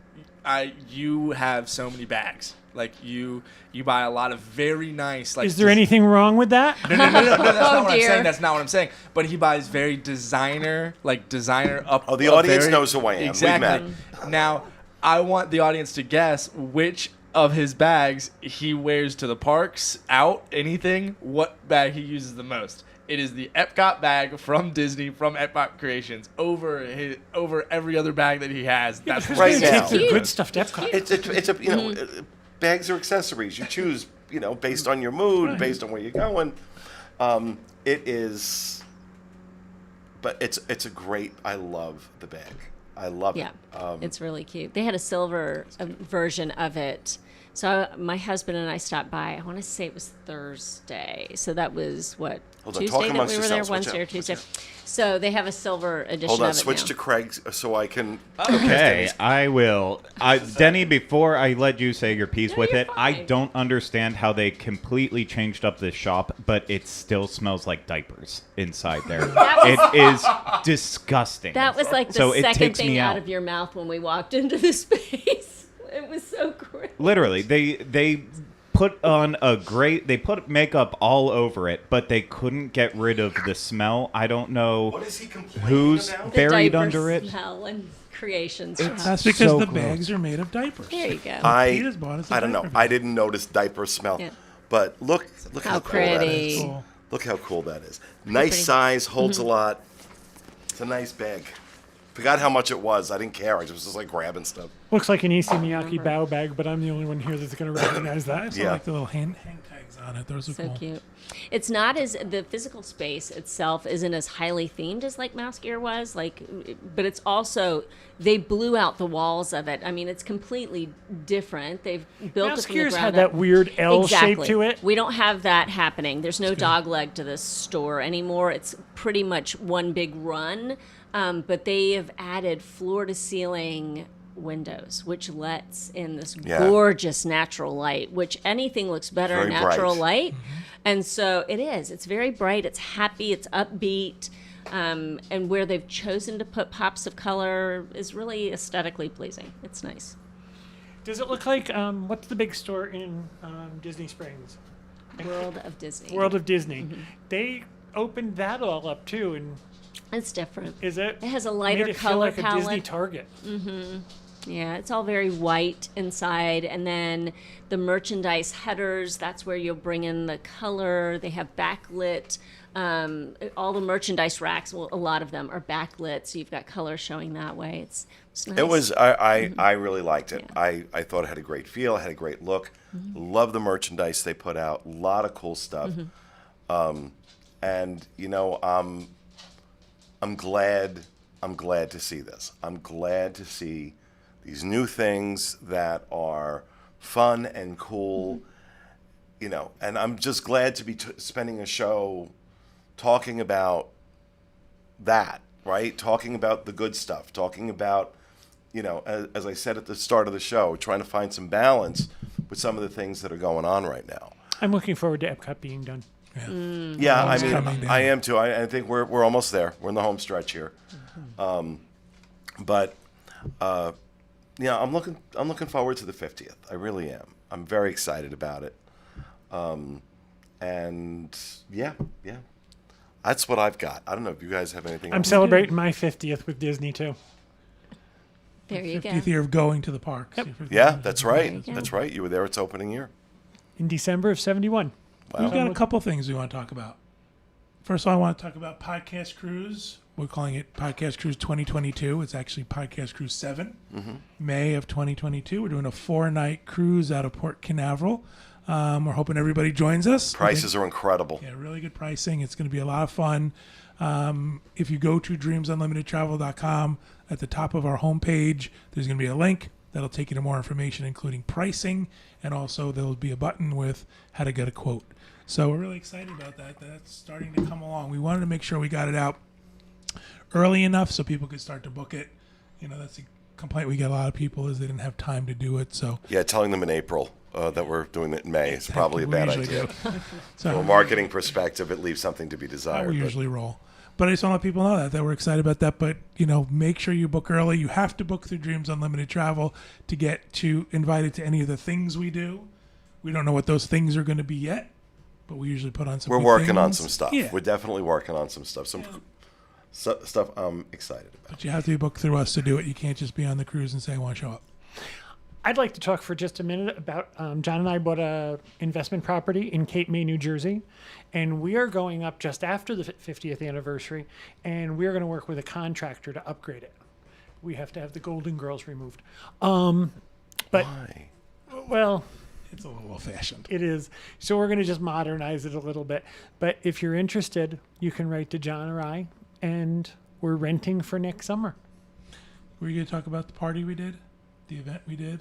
you have so many bags. You buy a lot of very nice. Is there anything wrong with that? No, that's not what I'm dear. saying. That's not what I'm saying. But he buys very designer up. Oh, the audience knows who I am. We Exactly. met. Now, I want the audience to guess which of his bags he wears to the parks, out, anything, what bag he uses the most. It is the Epcot bag from Disney, from Epcot Creations, over every other bag that he has. That's Who's Right gonna now. take the Cute. good stuff to Epcot? It's a bags are accessories. You choose based on your mood, based on where you're going. It is, but it's a great. I love the bag. I love Yeah, it. it's really cute. They had a silver version of it. So my husband and I stopped by. I want to say it was Thursday. So that was what, Hold on, Tuesday talk that amongst we were there, yourselves. Watch Wednesday or out, Tuesday. watch So they have a silver edition Hold on, of it switch now. to Craig so I can. Okay, I will. Denny, before I let you say your piece No, with you're it, I fine. don't understand how they completely changed up this shop, but it still smells like diapers inside there. It is disgusting. That was like the So it second takes thing me out out. of your mouth when we walked into the space. It was so gross. Literally, they put on they put makeup all over it, but they couldn't get rid of the smell. I don't know What is he complaining who's about? The buried diaper under it. smell and creations. That's because so the gross. bags are made of diapers. There you go. Peter's bought us a I don't know. diaper I bag. didn't notice diaper smell, Yeah. but look How how cool that pretty. is. Cool. Look how cool that is. Nice pretty. size, holds a lot. It's a nice bag. Forgot how much it was. I didn't care. I just was like grabbing stuff. Looks like an Issey Miyake bow bag, but I'm the only one here that's going to recognize I that. also Yeah. like the little hang tags on it. Those are So cool. cute. It's not as the physical space itself isn't as highly themed as like Mouse Gear was, but it's also they blew out the walls of it. I mean, it's completely different. They've built Mouse it from the Gear's ground had up. that weird L shape to it. We don't have that happening. There's no dog leg to this store anymore. It's pretty much one big run. But they have added floor to ceiling windows, which lets in this Yeah. gorgeous natural light, which anything looks better in Very natural bright. light. And so it is. It's very bright. It's happy. It's upbeat. And where they've chosen to put pops of color is really aesthetically pleasing. It's nice. Does it look like, what's the big store in Disney Springs? World of Disney. World of Disney. They opened that all up too, and It's different. is it? It has a lighter made it feel color like a palette. Disney Target. Yeah, it's all very white inside. And then the merchandise headers, that's where you'll bring in the color. They have backlit. All the merchandise racks, well, a lot of them are backlit, so you've got color showing that way. It's nice. It was. I really liked it. I thought it had a great feel. It had a great look. Love the merchandise they put out. A lot of cool stuff. And you know, I'm glad to see this. I'm glad to see these new things that are fun and cool. You know, and I'm just glad to be spending a show talking about that, right? Talking about the good stuff. Talking about, you know, as I said at the start of the show, trying to find some balance with some of the things that are going on right now. I'm looking forward to Epcot being done. Yeah, I It's coming mean, down. I am too. I think we're almost there. We're in the home stretch here. But yeah, I'm looking forward to the 50th. I really am. I'm very excited about it. And yeah, that's what I've got. I don't know if you guys have anything. I'm else. celebrating my 50th with Disney too. There you go. 50th year of going to the parks. Yep. Your 50th Yeah, year. that's right. you go. That's right. You were there. It's opening year. In December of '71. We've got a couple things we want to talk about. First of all, I want to talk about Podcast Cruise. We're calling it Podcast Cruise 2022. It's actually Podcast Cruise 7, May of 2022. We're doing a 4-night cruise out of Port Canaveral. We're hoping everybody joins us. Prices are incredible. Yeah, really good pricing. It's going to be a lot of fun. If you go to dreamsunlimitedtravel.com, at the top of our homepage, there's going to be a link that'll take you to more information, including pricing, and also there'll be a button with how to get a quote. So we're really excited about that. That's starting to come along. We wanted to make sure we got it out early enough so people could start to book it. You know, that's a complaint we get a lot of people is they didn't have time to do it. So Yeah, telling them in April that we're doing it in May is probably a we bad usually idea. do. From So a marketing perspective, it leaves something to be how desired. we but- usually roll. But I just want to let people know that we're excited about that. But, you know, make sure you book early. You have to book through Dreams Unlimited Travel to get to invited to any of the things we do. We don't know what those things are going to be yet, but we usually put on some We're good working on things. some stuff. Yeah. We're definitely working on some stuff. Stuff I'm excited about. But you have to be booked through us to do it. You can't just be on the cruise and say, I want to show up. I'd like to talk for just a minute about John and I bought a investment property in Cape May, New Jersey, and we are going up just after the 50th anniversary, and we're going to work with a contractor to upgrade it. We have to have the Golden Girls removed. But Why? well, It's a little old-fashioned. it is. So we're going to just modernize it a little bit. But if you're interested, you can write to John or I, and we're renting for next summer. Were you going to talk about the party we did? The event we did?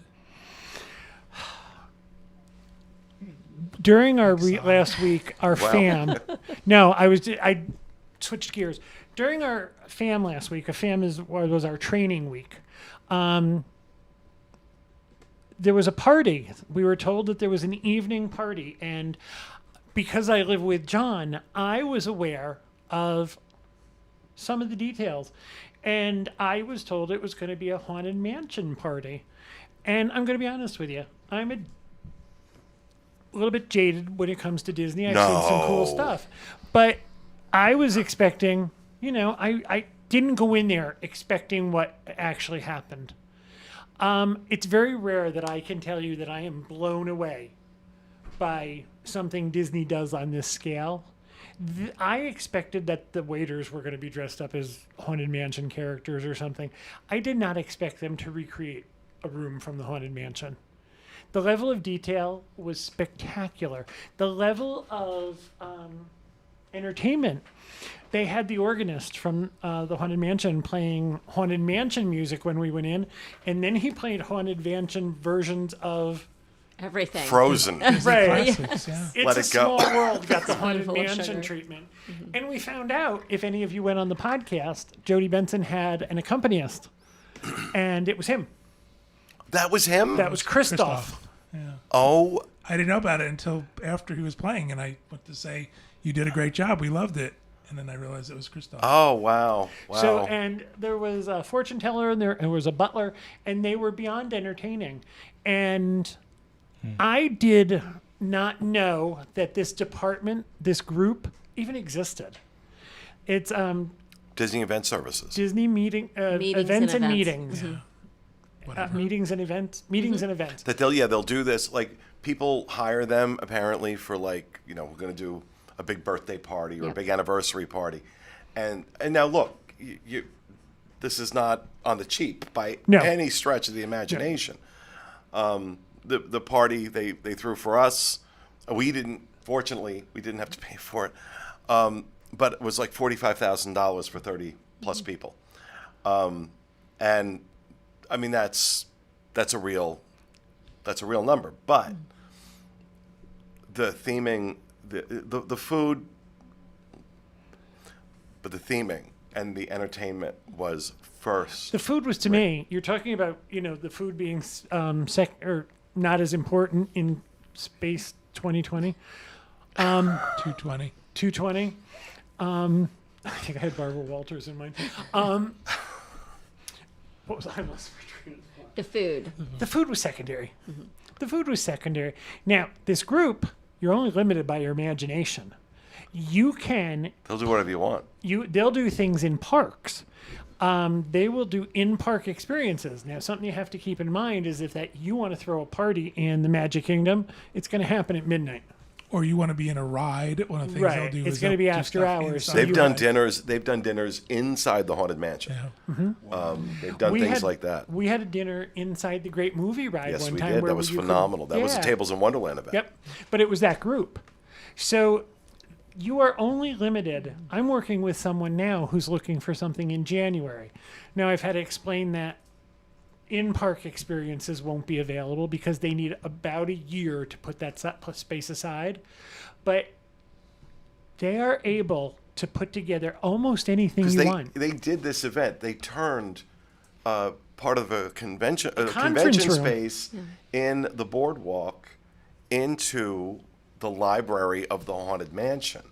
During our last week, our fam. No, I switched gears. during our FAM last week, was our training week. There was a party. We were told that there was an evening party, and because I live with John, I was aware of some of the details, and I was told it was going to be a Haunted Mansion party. And I'm going to be honest with you, I'm a little bit jaded when it comes to Disney. I've seen some cool stuff, but I was expecting, I didn't go in there expecting what actually happened. It's very rare that I can tell you that I am blown away by something Disney does on this scale. I expected that the waiters were going to be dressed up as Haunted Mansion characters or something. I did not expect them to recreate a room from the Haunted Mansion. The level of detail was spectacular. The level of entertainment. They had the organist from the Haunted Mansion playing Haunted Mansion music when we went in, and then he played Haunted Mansion versions of Everything. Frozen. right. Classics, yeah. It's Let a it go. small world got the Haunted Full of Mansion sugar. treatment. And we found out, if any of you went on the podcast, Jody Benson had an accompanist, and it was him. That was him? That was Christoph. Yeah. Oh, I didn't know about it until after he was playing, and I went to say, "You did a great job. We loved it." And then I realized it was Christoph. oh, wow. Wow. So, and there was a fortune teller, and there was a butler, and they were beyond entertaining. And I did not know that this department, this group, even existed. It's Disney Event Services. Disney Meetings events and and events. meetings. Whatever. Meetings and events. That they'll do this, like, people hire them apparently for, like, we're going to do a big birthday party or a Yep. big anniversary party. And now look, this is not on the cheap by No. any stretch of the imagination. The party they threw for us, fortunately, we didn't have to pay for it. But it was like $45,000 for 30 plus people. And I mean, that's a real number, but the theming, the food, but the theming and the entertainment was first. The food was to me. You're talking about the food being or not as important in Space 2020. 220. 220. I think I had Barbara Walters in mind. What was I lost my train of thought? The food. The food was secondary. The food was secondary. Now, this group, you're only limited by your imagination. You can They'll do whatever you want. they'll do things in parks. They will do in-park experiences. Now, something you have to keep in mind is if that you want to throw a party in the Magic Kingdom, it's going to happen at midnight. Or you want to be in a ride. One of the things Right. they'll do It's is gonna they'll be do after stuff hours, inside so They've the done ride. dinners. They've done dinners inside the Haunted Mansion. Yeah. They've done things like that. We had a dinner inside the Great Movie Ride Yes, one we time. did. where That was you could- phenomenal. That was a Yeah. Tables in Wonderland event. Yep. But it was that group. So you are only limited. I'm working with someone now who's looking for something in January. Now, I've had to explain that in-park experiences won't be available because they need about a year to put that space aside. But they are able to put together almost anything you want. They did this event. They turned part of a convention conference room. space in the boardwalk into the library of the Haunted Mansion.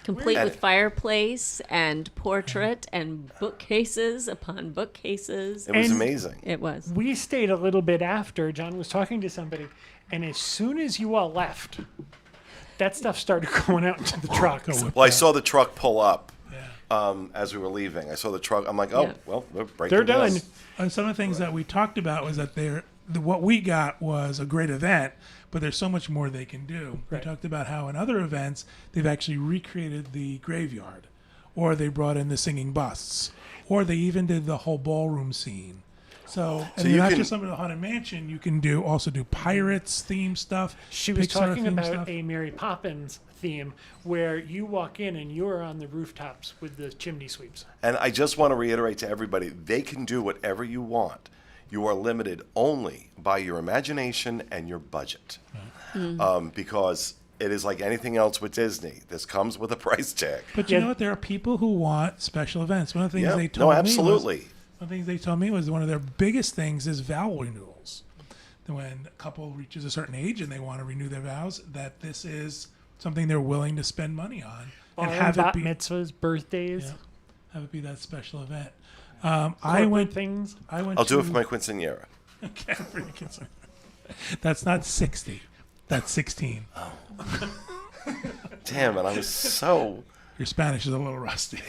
Complete And- with fireplace and portrait and bookcases upon bookcases. It was And- amazing. It was. We stayed a little bit after. John was talking to somebody, and as soon as you all left, that stuff started going out into the truck. Go with Well, I that. saw the truck pull up Yeah. as we were leaving. I saw the truck. I'm like, oh, Yeah. well, they're breaking They're done. this. And some of the things that we talked about was that what we got was a great event, but there's so much more they can do. We Right. talked about how in other events they've actually recreated the graveyard, or they brought in the singing busts, or they even did the whole ballroom scene. So you not can- just some of the Haunted Mansion, you can also do Pirates theme stuff. She was Pixar talking theme about stuff. a Mary Poppins theme where you walk in and you're on the rooftops with the chimney sweeps. And I just want to reiterate to everybody, they can do whatever you want. You are limited only by your imagination and your budget. Because it is like anything else with Disney. This comes with a price tag. But you know what? There are people who want special events. One of the things Yeah. they told No, me absolutely. one of the things they told me was one of their biggest things is vow renewals. That when a couple reaches a certain age and they want to renew their vows, that this is something they're willing to spend money on Bar and have it bat be mitzvahs, birthdays, yeah, have it be that special event. corporate things. I'll do it for my quinceañera. That's not 60. That's 16. Damn it, I was so... Your Spanish is a little rusty.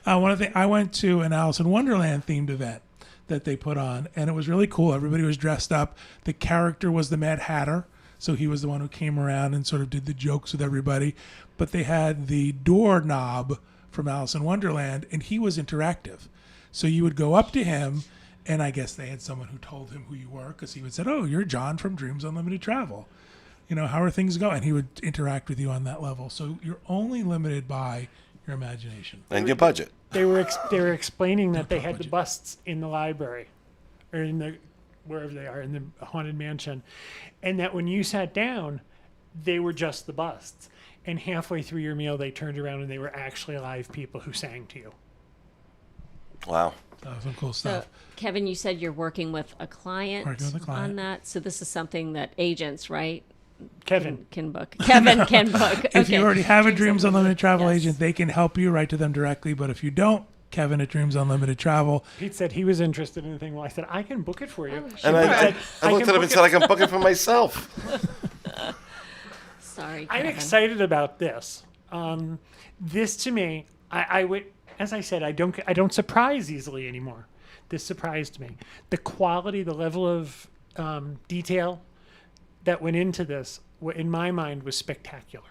One of the I went to an Alice in Wonderland themed event that they put on, and it was really cool. Everybody was dressed up. The character was the Mad Hatter, so he was the one who came around and sort of did the jokes with everybody. But they had the doorknob from Alice in Wonderland, and he was interactive. So you would go up to him, and I guess they had someone who told him who you were, because he would say, "Oh, you're John from Dreams Unlimited Travel. You know, how are things going?" And he would interact with you on that level. So you're only limited by your imagination. And your budget. They were explaining that they had the busts in the library, or in the wherever they are in the haunted mansion, and that when you sat down, they were just the busts. And halfway through your meal, they turned around and they were actually live people who sang to you. Wow. That was some cool So, stuff. Kevin, you said you're working with a client, Working with a client. on that. So this is something that agents, right, Kevin, can book. Kevin can book. If you Okay. already have a Dreams Unlimited travel Yes. agent, they can help you. Write to them directly. But if you don't, Kevin at Dreams Unlimited Travel. Pete said he was interested in the thing. Well, I said I can book it for you. And I I looked can at him book and said, I can book it for myself. Sorry, I'm Kevin. excited about this. This to me, I would, as I said, I don't surprise easily anymore. This surprised me. The quality, the level of detail that went into this, in my mind, was spectacular.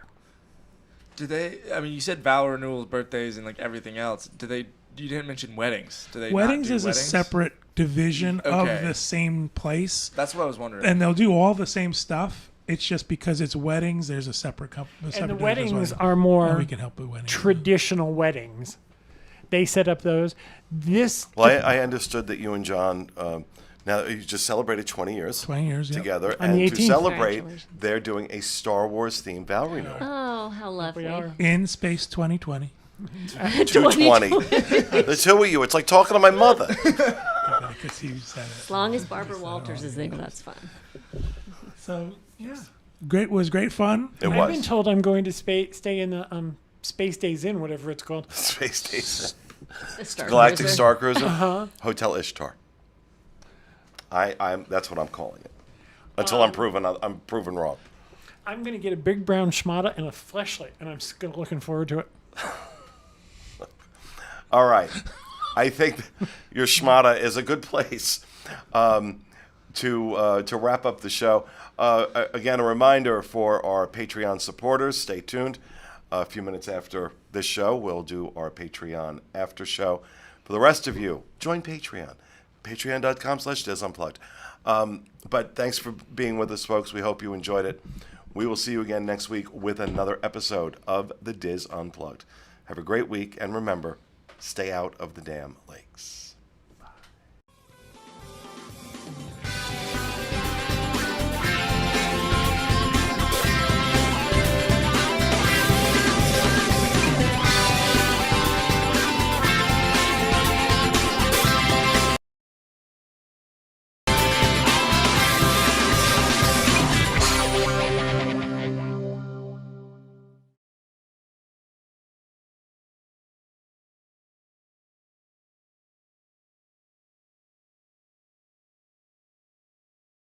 Do they? I mean, you said vow renewals, birthdays, and like everything else. Do they? You didn't mention weddings. Do they? Weddings not do is weddings? a separate division Okay. of the same place, That's what I was wondering. and they'll do all the same stuff. It's just because it's weddings. There's a separate company. And the weddings are more we can help with weddings. traditional weddings. They set up those. This Well, I understood that you and John, now you just celebrated 20 years 20 years yep. together. On And the to 18th. celebrate, Congratulations. they're doing a Star Wars themed vow renewal. Oh, how lovely. we are. in Space 2020. 220. The two of you, it's like talking to my mother. Because he said it. As long as Barbara Walters is there, that's fun. So yeah, was great fun. It I've been was. told I'm going to stay in the Space Days Inn, whatever it's called. Space Station. The Star Galactic Cruiser. Star Cruiser. Hotel Ishtar. That's what I'm calling it. Until I'm proven wrong. I'm going to get a big brown schmata and a fleshlight, and I'm just looking forward to it. All right. I think your schmata is a good place to wrap up the show. Again, a reminder for our Patreon supporters, stay tuned. A few minutes after this show, we'll do our Patreon after show. For the rest of you, join Patreon. Patreon.com/DizUnplugged. But thanks for being with us, folks. We hope you enjoyed it. We will see you again next week with another episode of the Diz Unplugged. Have a great week, and remember, stay out of the damn lakes.